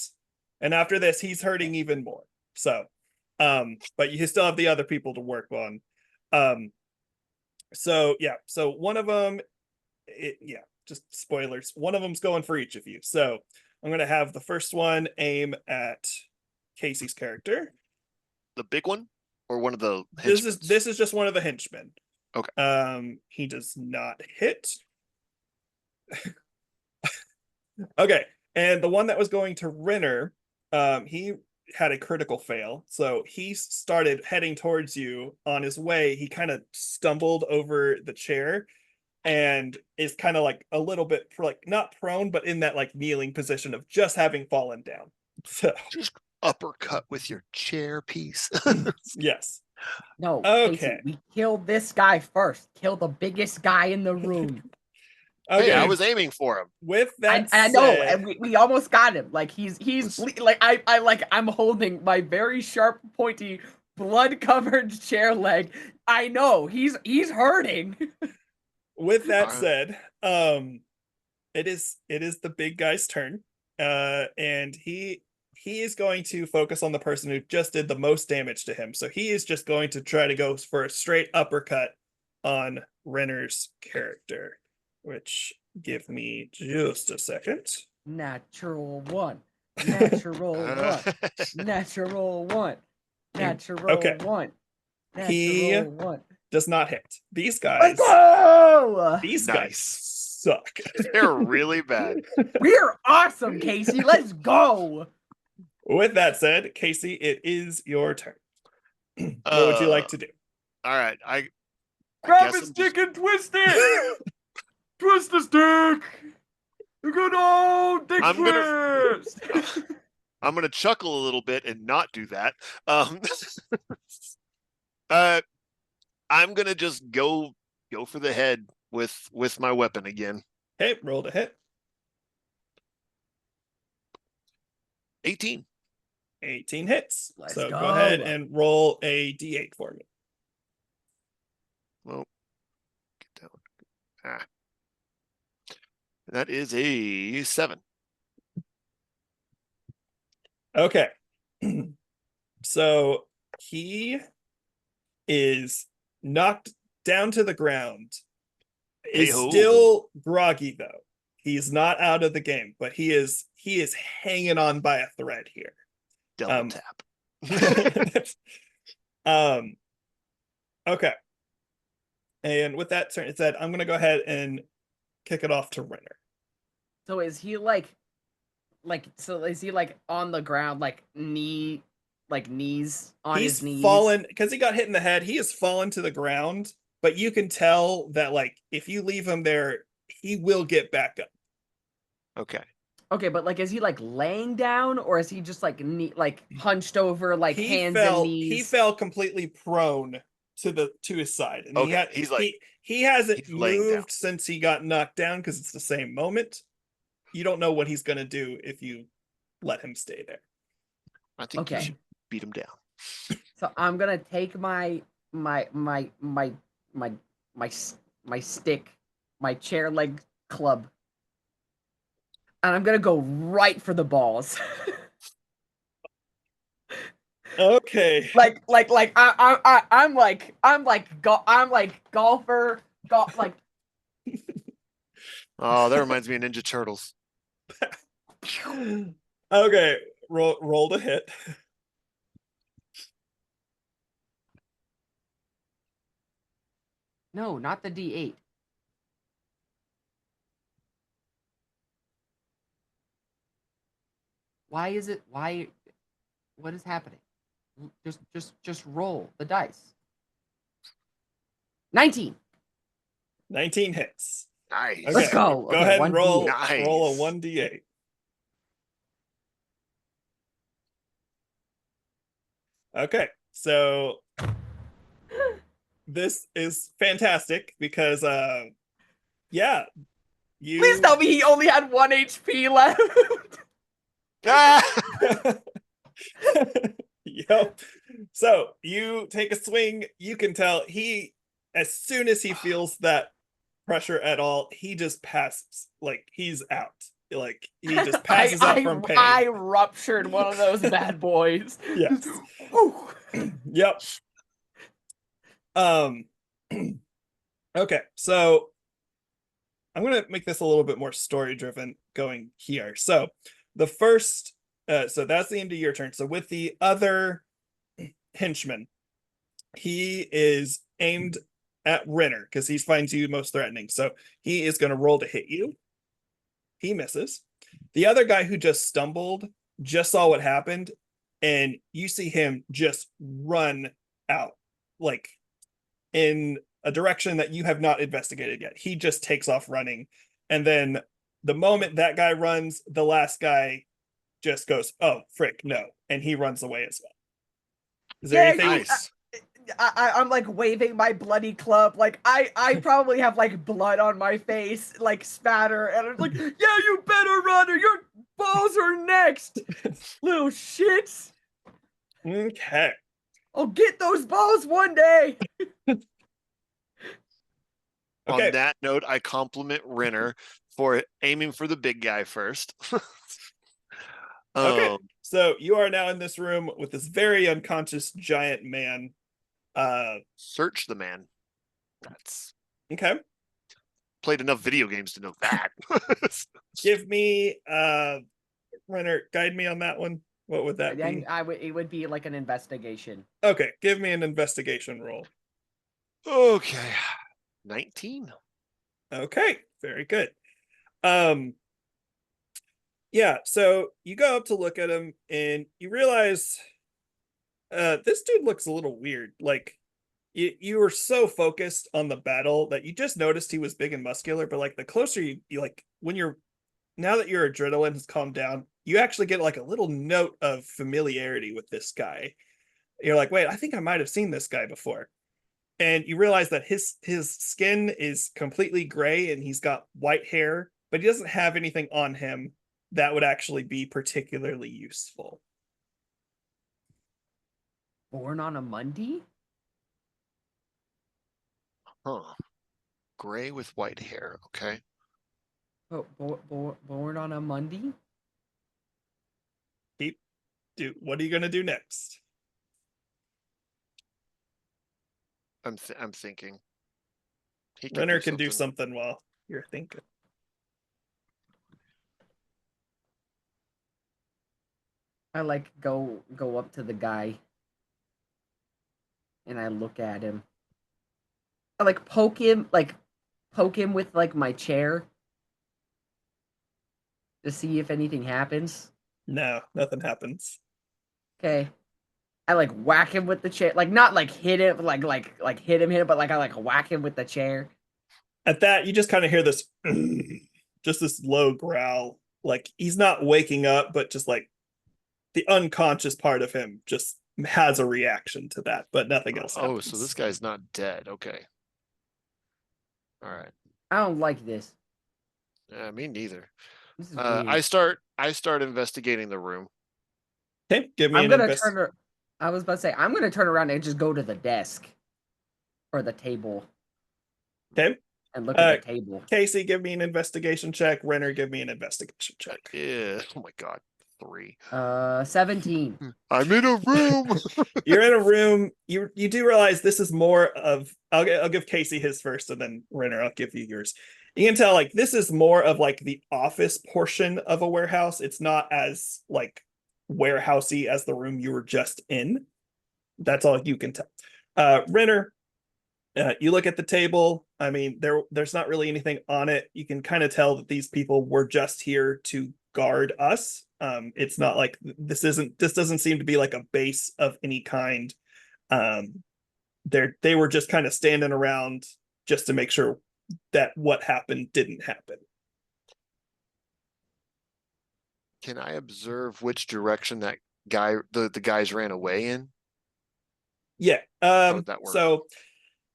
Speaker 1: And after this, he's hurting even more. So, but you still have the other people to work on. So yeah, so one of them, just spoilers. One of them's going for each of you. So I'm gonna have the first one aim at Casey's character.
Speaker 2: The big one, or one of the
Speaker 1: This
Speaker 2: henchmen's?
Speaker 1: is just one of the henchmen.
Speaker 2: Okay.
Speaker 1: He does not hit. Okay, and the one that was going to Renner, he had a critical fail, so he started heading towards you. On his way, he kind of stumbled over the chair and is kind of like a little bit like not prone, but in that like kneeling position of just having fallen down. So
Speaker 2: Just uppercut with your chair piece.
Speaker 1: yes.
Speaker 3: No,
Speaker 1: Okay.
Speaker 3: Casey, we killed this guy first. Kill the biggest guy in the room.
Speaker 1: Okay.
Speaker 2: Hey, I was aiming for him.
Speaker 1: With that
Speaker 3: I
Speaker 1: said,
Speaker 3: know, and we almost got him. Like he's like I'm holding my very sharp, pointy, blood-covered chair leg. I know he's hurting.
Speaker 1: with that
Speaker 2: Alright.
Speaker 1: said, it is the big guy's turn. And he is going to focus on the person who just did the most damage to him. So he is just going to try to go for a straight uppercut on Renner's character, which give me just a second.
Speaker 3: Natural 1. Natural 1. Natural 1. Natural
Speaker 1: Okay.
Speaker 3: 1.
Speaker 1: He
Speaker 3: Natural 1.
Speaker 1: does not hit. These guys,
Speaker 3: Let's go!
Speaker 1: these
Speaker 2: Nice.
Speaker 1: guys suck.
Speaker 2: They're really bad.
Speaker 3: We're awesome, Casey. Let's go.
Speaker 1: With that said, Casey, it is your turn. What would you like to do?
Speaker 2: All right, I
Speaker 3: Grab
Speaker 2: guess
Speaker 3: his
Speaker 2: I'm
Speaker 3: stick and twist it. Twist the stick. Good old dick
Speaker 2: I'm gonna-
Speaker 3: twist.
Speaker 2: I'm gonna chuckle a little bit and not do that. I'm gonna just go for the head with my weapon again.
Speaker 1: Hey, roll to hit.
Speaker 2: 18.
Speaker 1: 18 hits.
Speaker 3: Let's
Speaker 1: so
Speaker 3: go.
Speaker 1: go ahead and roll a d8 for me.
Speaker 2: Well, get down. Ah. That is a 7.
Speaker 1: Okay. So he is knocked down to the ground. Is
Speaker 2: Hey-ho.
Speaker 1: still groggy though. He's not out of the game, but he is hanging on by a thread here.
Speaker 2: Double tap.
Speaker 1: Okay. And with that turn, it said, I'm gonna go ahead and kick it off to Renner.
Speaker 3: So is he so is he like on the ground, like knees on his knees?
Speaker 1: Fallen because he got hit in the head. He has fallen to the ground, but you can tell that like if you leave him there, he will get back up.
Speaker 2: Okay.
Speaker 3: Okay, but like, is he like laying down, or is he just like hunched over, like hands and knees?
Speaker 1: He fell completely prone to his side, and
Speaker 2: Okay,
Speaker 1: he hasn't
Speaker 2: he's laying down.
Speaker 1: moved since he got knocked down because it's the same moment. You don't know what he's gonna do if you let him stay there.
Speaker 2: I think you should beat him down.
Speaker 3: So I'm gonna take my stick, my chair leg club, and I'm gonna go right for the balls.
Speaker 1: Okay.
Speaker 3: I'm like golfer, like
Speaker 2: Oh, that reminds me of Ninja Turtles.
Speaker 1: Okay. Roll to hit.
Speaker 3: no, not the D8. Why is it? Why? What is happening? Just roll the dice. 19.
Speaker 1: 19 hits.
Speaker 2: Nice.
Speaker 1: Okay.
Speaker 3: Let's go.
Speaker 1: Go
Speaker 3: Okay,
Speaker 1: ahead and
Speaker 3: 1d8.
Speaker 1: roll a
Speaker 2: Nice.
Speaker 1: 1d8. Okay. So this is fantastic because yeah,
Speaker 3: Please
Speaker 1: you
Speaker 3: tell me he only had 1 HP left.
Speaker 2: Ah!
Speaker 1: Yep. So you take a swing, you can tell he as soon as he feels that pressure at all, he just passes. Like he's out. Like he just passes out from pain.
Speaker 3: I ruptured one of those bad boys.
Speaker 1: Yes.
Speaker 3: Just, whew.
Speaker 1: Yep. Um okay, so I'm gonna make this a little bit more story driven going here. So the first so that's the end of your turn. So with the other henchman, he is aimed at Renner because he finds you most threatening. So he is going to roll to hit you. He misses. The other guy who just stumbled just saw what happened, and you see him just run out, like in a direction that you have not investigated yet. He just takes off running. And then the moment that guy runs, the last guy just goes, "Oh, frick, no." And he runs away as well. Is there
Speaker 3: Yeah,
Speaker 1: anything?
Speaker 2: Nice.
Speaker 3: I'm like waving my bloody club. Like I probably have like blood on my face, like spatter, and I'm like, yeah, you better run or your balls are next, little shits.
Speaker 1: Okay.
Speaker 3: I'll get those balls one day.
Speaker 1: Okay.
Speaker 2: On that note, I compliment Renner for aiming for the big guy first.
Speaker 1: Okay.
Speaker 2: Um,
Speaker 1: So you are now in this room with this very unconscious giant man.
Speaker 2: Search the man. That's
Speaker 1: Okay.
Speaker 2: played enough video games to know that.
Speaker 1: Give me Renner, guide me on that one. What would that
Speaker 3: And
Speaker 1: be?
Speaker 3: it would be like an investigation.
Speaker 1: Okay, give me an investigation roll.
Speaker 2: Okay. 19.
Speaker 1: Okay, very good. Um yeah, so you go up to look at him and you realize this dude looks a little weird. Like you were so focused on the battle that you just noticed he was big and muscular, but like the closer you like when you're now that your adrenaline has calmed down, you actually get like a little note of familiarity with this guy. You're like, wait, I think I might have seen this guy before. And you realize that his skin is completely gray and he's got white hair, but he doesn't have anything on him that would actually be particularly useful.
Speaker 3: Born on a Monday?
Speaker 2: Huh. Gray with white hair. Okay.
Speaker 3: Born on a Monday?
Speaker 1: What are you gonna do next?
Speaker 2: I'm thinking. He
Speaker 1: Renner can do something while you're thinking.
Speaker 3: I like go up to the guy and I look at him. I like poke him with like my chair to see if anything happens.
Speaker 1: No, nothing happens.
Speaker 3: Okay. I like whack him with the chair. Like not like hit him hit him, but like I like whack him with the chair.
Speaker 1: At that, you just kind of hear this just this low growl. Like he's not waking up, but just like the unconscious part of him just has a reaction to that, but nothing else happens.
Speaker 2: Oh, so this guy's not dead. Okay. All right.
Speaker 3: I don't like this.
Speaker 2: Yeah, me neither.
Speaker 3: This is
Speaker 2: I
Speaker 3: weird.
Speaker 2: start investigating the room.
Speaker 1: Okay, give me
Speaker 3: I'm
Speaker 1: an
Speaker 3: gonna
Speaker 1: invest.
Speaker 3: turn her. I was about to say I'm gonna turn around and just go to the desk or the table
Speaker 1: Okay,
Speaker 3: and look at the table.
Speaker 1: Casey, give me an investigation check. Renner, give me an investigation check.
Speaker 2: Yeah. Oh my god. 3.
Speaker 3: 17.
Speaker 2: I'm in a room.
Speaker 1: You're in a room. You do realize this is more of. I'll give Casey his first, and then Renner, I'll give you yours. You can tell like this is more of like the office portion of a warehouse. It's not as like warehousey as the room you were just in. That's all you can tell. Renner, you look at the table. I mean, there's not really anything on it. You can kind of tell that these people were just here to guard us. It's not like this doesn't seem to be like a base of any kind. They were just kind of standing around just to make sure that what happened didn't happen.
Speaker 2: Can I observe which direction that guy the guys ran away in?
Speaker 1: Yeah.
Speaker 2: How would that work?
Speaker 1: So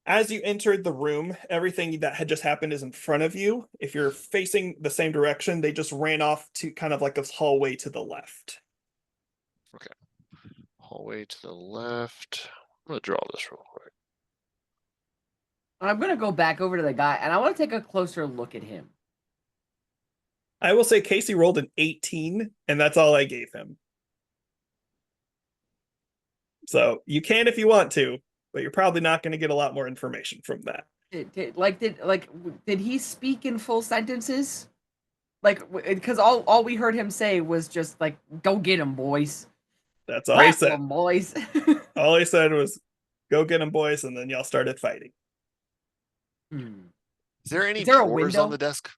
Speaker 1: as you entered the room, everything that had just happened is in front of you. If you're facing the same direction, they just ran off to kind of like this hallway to the left.
Speaker 2: Okay. Hallway to the left. I'm gonna draw this real quick.
Speaker 3: I'm gonna go back over to the guy, and I want to take a closer look at him.
Speaker 1: I will say Casey rolled an 18, and that's all I gave him. So you can if you want to, but you're probably not going to get a lot more information from that.
Speaker 3: Did he speak in full sentences? Like, because all we heard him say was just like, "Go get him, boys."
Speaker 1: That's all he said.
Speaker 3: Them, boys.
Speaker 1: All he said was, "Go get him, boys," and then y'all started fighting.
Speaker 2: Is there any
Speaker 3: Is there a
Speaker 2: drawers
Speaker 3: window?
Speaker 2: on the desk?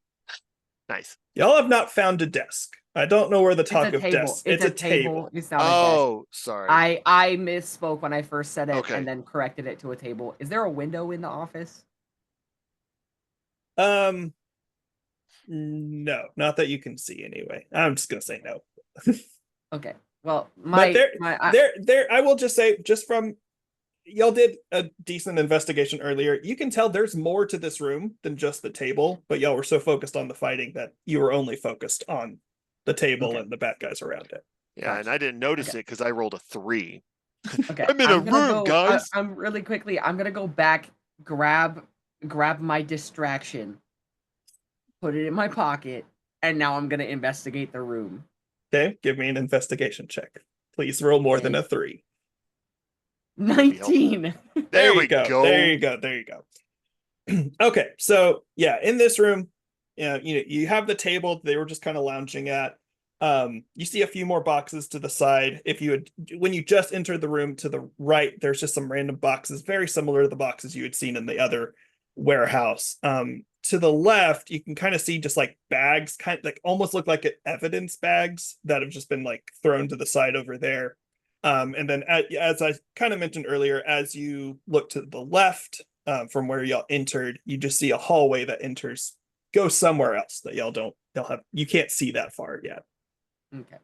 Speaker 2: Nice.
Speaker 1: Y'all have not found a desk. I don't know where the talk of
Speaker 3: table.
Speaker 1: desks.
Speaker 3: It's a table. It's not a desk.
Speaker 2: Oh, sorry.
Speaker 3: I misspoke when I first said it,
Speaker 2: Okay.
Speaker 3: and then corrected it to a table. Is there a window in the office?
Speaker 1: No, not that you can see anyway. I'm just gonna say no.
Speaker 3: Okay. Well,
Speaker 1: But I will just say, just from y'all did a decent investigation earlier. You can tell there's more to this room than just the table, but y'all were so focused on the fighting that you were only focused on the table and the bad guys around it.
Speaker 2: Yeah,
Speaker 3: Gotcha.
Speaker 2: and I didn't notice it because I rolled a 3.
Speaker 3: Okay.
Speaker 2: I'm in a room, guys.
Speaker 3: I'm really quickly. I'm gonna go back, grab my distraction, put it in my pocket, and now I'm gonna investigate the room.
Speaker 1: Okay, give me an investigation check. Please roll more than a 3.
Speaker 3: 19.
Speaker 2: There we go.
Speaker 1: There you go. There you go. Okay, so yeah, in this room, you have the table they were just kind of lounging at. You see a few more boxes to the side. When you just entered the room to the right, there's just some random boxes, very similar to the boxes you had seen in the other warehouse. To the left, you can kind of see just like bags, kind of like almost look like evidence bags that have just been like thrown to the side over there. And then as I kind of mentioned earlier, as you look to the left from where y'all entered, you just see a hallway that goes somewhere else that you can't see that far yet.
Speaker 3: Okay.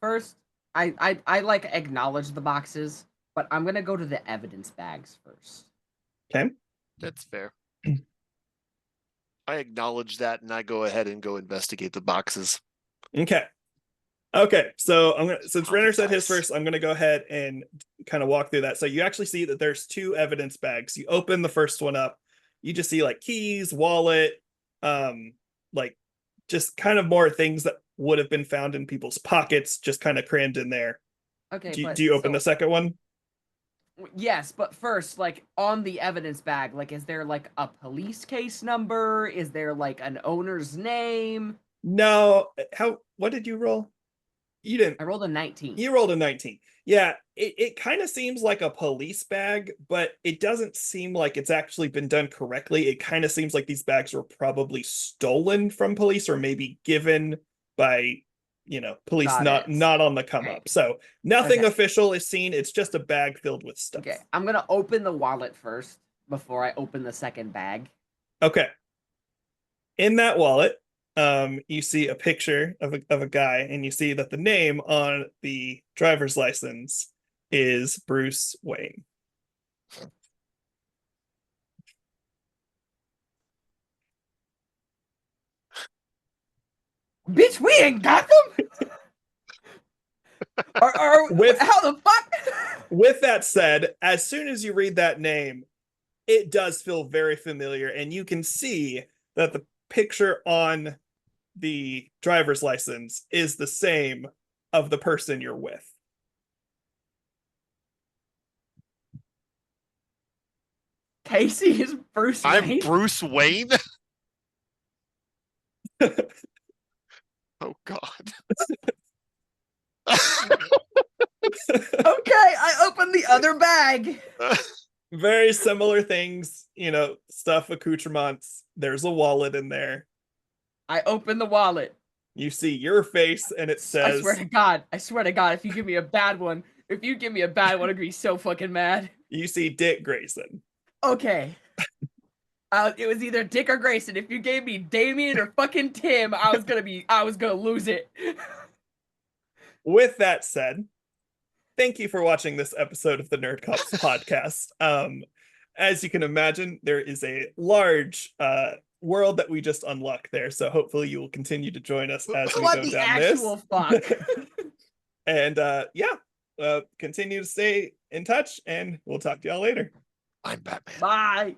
Speaker 3: First, I like acknowledge the boxes, but I'm gonna go to the evidence bags first.
Speaker 1: Okay.
Speaker 2: That's fair. I acknowledge that, and I go ahead and go investigate the boxes.
Speaker 1: Okay. So since Renner said his first, I'm gonna go ahead and kind of walk through that. So you actually see that there's 2 evidence bags. You open the first one up, you just see like keys, wallet, like just kind of more things that would have been found in people's pockets, just kind of crammed in there.
Speaker 3: Okay.
Speaker 1: Do you open the second one?
Speaker 3: Yes, but first, like on the evidence bag, like is there like a police case number? Is there like an owner's name?
Speaker 1: No. What did you roll? You didn't.
Speaker 3: I rolled a 19.
Speaker 1: You rolled a 19. Yeah, it kind of seems like a police bag, but it doesn't seem like it's actually been done correctly. It kind of seems like these bags were probably stolen from police or maybe given by, police not on the come up. So nothing official is seen. It's just a bag filled with stuff.
Speaker 3: Okay, I'm gonna open the wallet first before I open the second bag.
Speaker 1: Okay. In that wallet, you see a picture of a guy, and you see that the name on the driver's license is Bruce Wayne.
Speaker 3: Bitch, we ain't got them. How the fuck?
Speaker 1: With that said, as soon as you read that name, it does feel very familiar, and you can see that the picture on the driver's license is the same of the person you're with.
Speaker 3: Casey is Bruce
Speaker 2: I'm
Speaker 3: Wayne.
Speaker 2: Bruce Wayne. Oh God.
Speaker 3: Okay, I opened the other bag.
Speaker 1: Very similar things, stuff, accoutrements. There's a wallet in there.
Speaker 3: I opened the wallet.
Speaker 1: You see your face, and it
Speaker 3: I
Speaker 1: says,
Speaker 3: swear to God, if you give me a bad one, I'm gonna be so fucking mad.
Speaker 1: you see Dick Grayson.
Speaker 3: Okay. It was either Dick or Grayson. If you gave me Damien or fucking Tim, I was gonna lose it.
Speaker 1: With that said, thank you for watching this episode of the Nerd Cops podcast. As you can imagine, there is a large world that we just unlocked there, so hopefully you will continue to join us as we
Speaker 3: What
Speaker 1: go
Speaker 3: the
Speaker 1: down
Speaker 3: actual
Speaker 1: this.
Speaker 3: fuck?
Speaker 1: And continue to stay in touch, and we'll talk to y'all later.
Speaker 2: I'm Batman.
Speaker 3: Bye.